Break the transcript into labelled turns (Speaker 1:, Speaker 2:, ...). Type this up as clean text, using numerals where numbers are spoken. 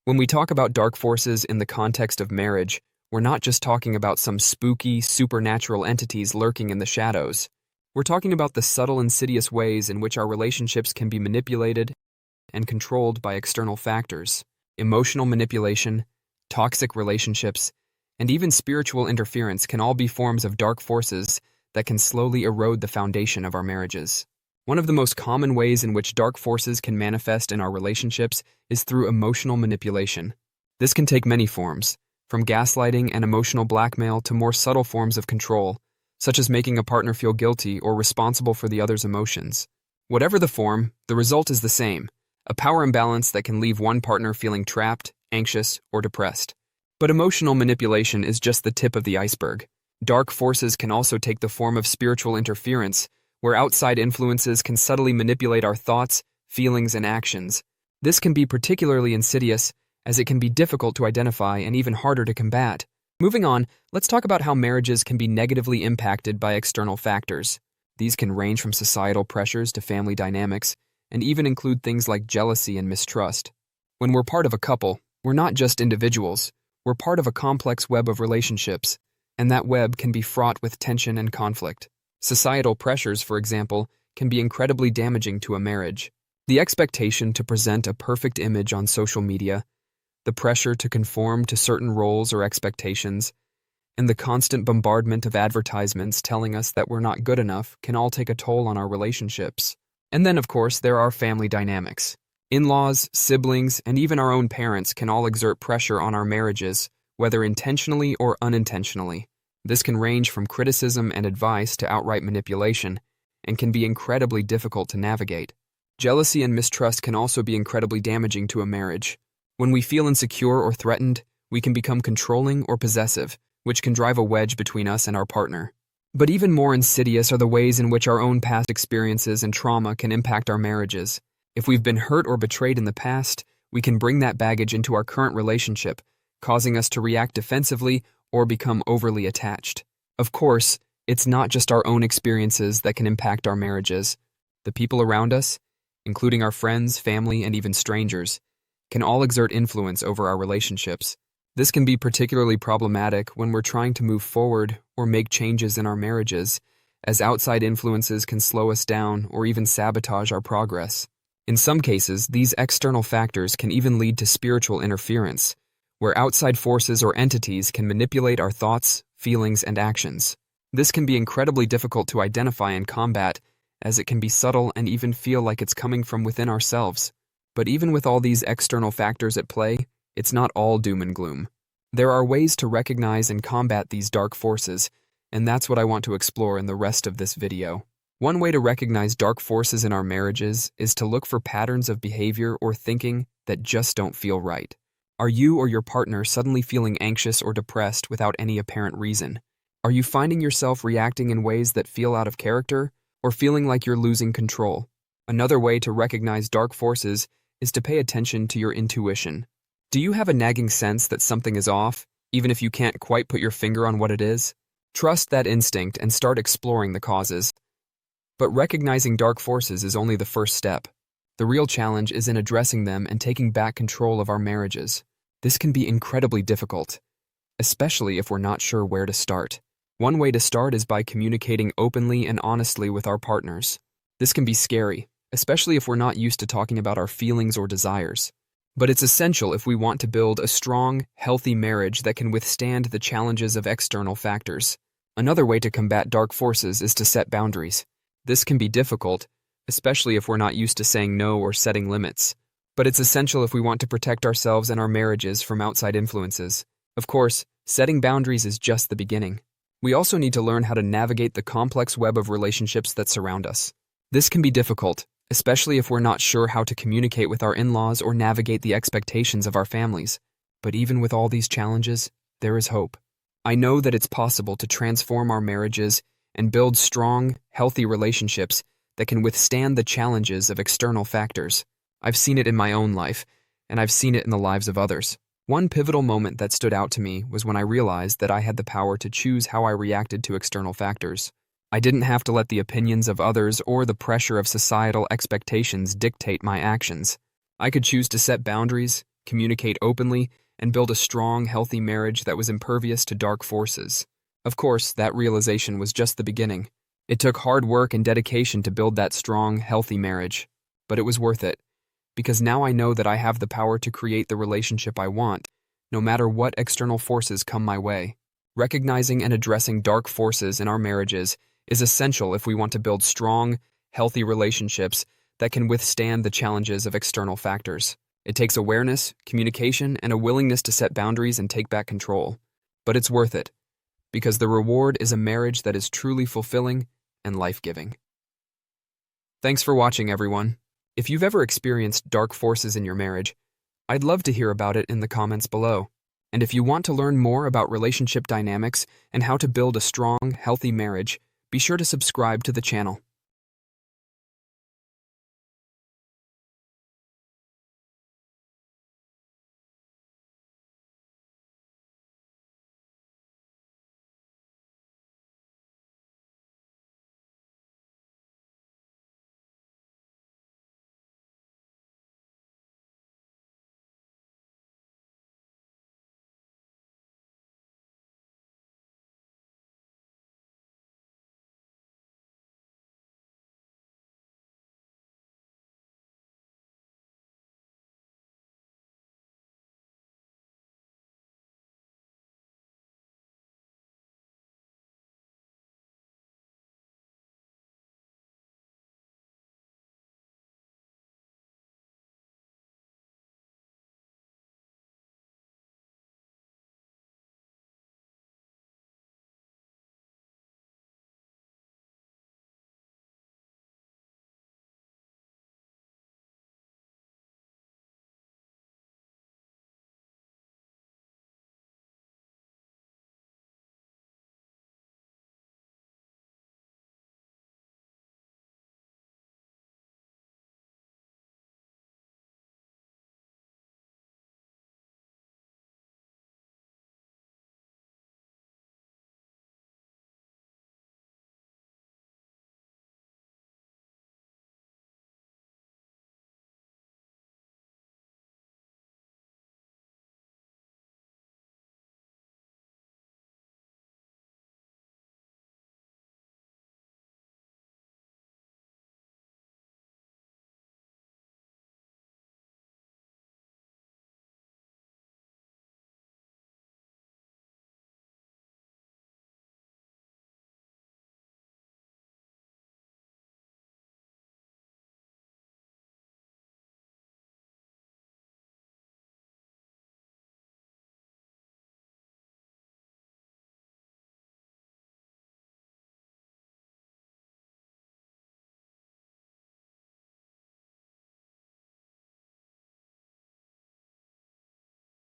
Speaker 1: When we talk about dark forces in the context of marriage, we're not just talking about some spooky, supernatural entities lurking in the shadows. We're talking about the subtle, insidious ways in which our relationships can be manipulated and controlled by external factors. Emotional manipulation, toxic relationships, and even spiritual interference can all be forms of dark forces that can slowly erode the foundation of our marriages. One of the most common ways in which dark forces can manifest in our relationships is through emotional manipulation. This can take many forms, from gaslighting and emotional blackmail to more subtle forms of control, such as making a partner feel guilty or responsible for the other's emotions. Whatever the form, the result is the same: a power imbalance that can leave one partner feeling trapped, anxious, or depressed. But emotional manipulation is just the tip of the iceberg. Dark forces can also take the form of spiritual interference, where outside influences can subtly manipulate our thoughts, feelings, and actions. This can be particularly insidious, as it can be difficult to identify and even harder to combat. Moving on, let's talk about how marriages can be negatively impacted by external factors. These can range from societal pressures to family dynamics, and even include things like jealousy and mistrust. When we're part of a couple, we're not just individuals, we're part of a complex web of relationships, and that web can be fraught with tension and conflict. Societal pressures, for example, can be incredibly damaging to a marriage. The expectation to present a perfect image on social media, the pressure to conform to certain roles or expectations, and the constant bombardment of advertisements telling us that we're not good enough can all take a toll on our relationships. And then, of course, there are family dynamics. In-laws, siblings, and even our own parents can all exert pressure on our marriages, whether intentionally or unintentionally. This can range from criticism and advice to outright manipulation, and can be incredibly difficult to navigate. Jealousy and mistrust can also be incredibly damaging to a marriage. When we feel insecure or threatened, we can become controlling or possessive, which can drive a wedge between us and our partner. But even more insidious are the ways in which our own past experiences and trauma can impact our marriages. If we've been hurt or betrayed in the past, we can bring that baggage into our current relationship, causing us to react defensively or become overly attached. Of course, it's not just our own experiences that can impact our marriages. The people around us, including our friends, family, and even strangers, can all exert influence over our relationships. This can be particularly problematic when we're trying to move forward or make changes in our marriages, as outside influences can slow us down or even sabotage our progress. In some cases, these external factors can even lead to spiritual interference, where outside forces or entities can manipulate our thoughts, feelings, and actions. This can be incredibly difficult to identify and combat, as it can be subtle and even feel like it's coming from within ourselves. But even with all these external factors at play, it's not all doom and gloom. There are ways to recognize and combat these dark forces, and that's what I want to explore in the rest of this video. One way to recognize dark forces in our marriages is to look for patterns of behavior or thinking that just don't feel right. Are you or your partner suddenly feeling anxious or depressed without any apparent reason? Are you finding yourself reacting in ways that feel out of character, or feeling like you're losing control? Another way to recognize dark forces is to pay attention to your intuition. Do you have a nagging sense that something is off, even if you can't quite put your finger on what it is? Trust that instinct and start exploring the causes. But recognizing dark forces is only the first step. The real challenge is in addressing them and taking back control of our marriages. This can be incredibly difficult, especially if we're not sure where to start. One way to start is by communicating openly and honestly with our partners. This can be scary, especially if we're not used to talking about our feelings or desires. But it's essential if we want to build a strong, healthy marriage that can withstand the challenges of external factors. Another way to combat dark forces is to set boundaries. This can be difficult, especially if we're not used to saying no or setting limits. But it's essential if we want to protect ourselves and our marriages from outside influences. Of course, setting boundaries is just the beginning. We also need to learn how to navigate the complex web of relationships that surround us. This can be difficult, especially if we're not sure how to communicate with our in-laws or navigate the expectations of our families. But even with all these challenges, there is hope. I know that it's possible to transform our marriages and build strong, healthy relationships that can withstand the challenges of external factors. I've seen it in my own life, and I've seen it in the lives of others. One pivotal moment that stood out to me was when I realized that I had the power to choose how I reacted to external factors. I didn't have to let the opinions of others or the pressure of societal expectations dictate my actions. I could choose to set boundaries, communicate openly, and build a strong, healthy marriage that was impervious to dark forces. Of course, that realization was just the beginning. It took hard work and dedication to build that strong, healthy marriage. But it was worth it, because now I know that I have the power to create the relationship I want, no matter what external forces come my way. Recognizing and addressing dark forces in our marriages is essential if we want to build strong, healthy relationships that can withstand the challenges of external factors. It takes awareness, communication, and a willingness to set boundaries and take back control. But it's worth it, because the reward is a marriage that is truly fulfilling and life-giving. Thanks for watching, everyone. If you've ever experienced dark forces in your marriage, I'd love to hear about it in the comments below. And if you want to learn more about relationship dynamics and how to build a strong, healthy marriage, be sure to subscribe to the channel.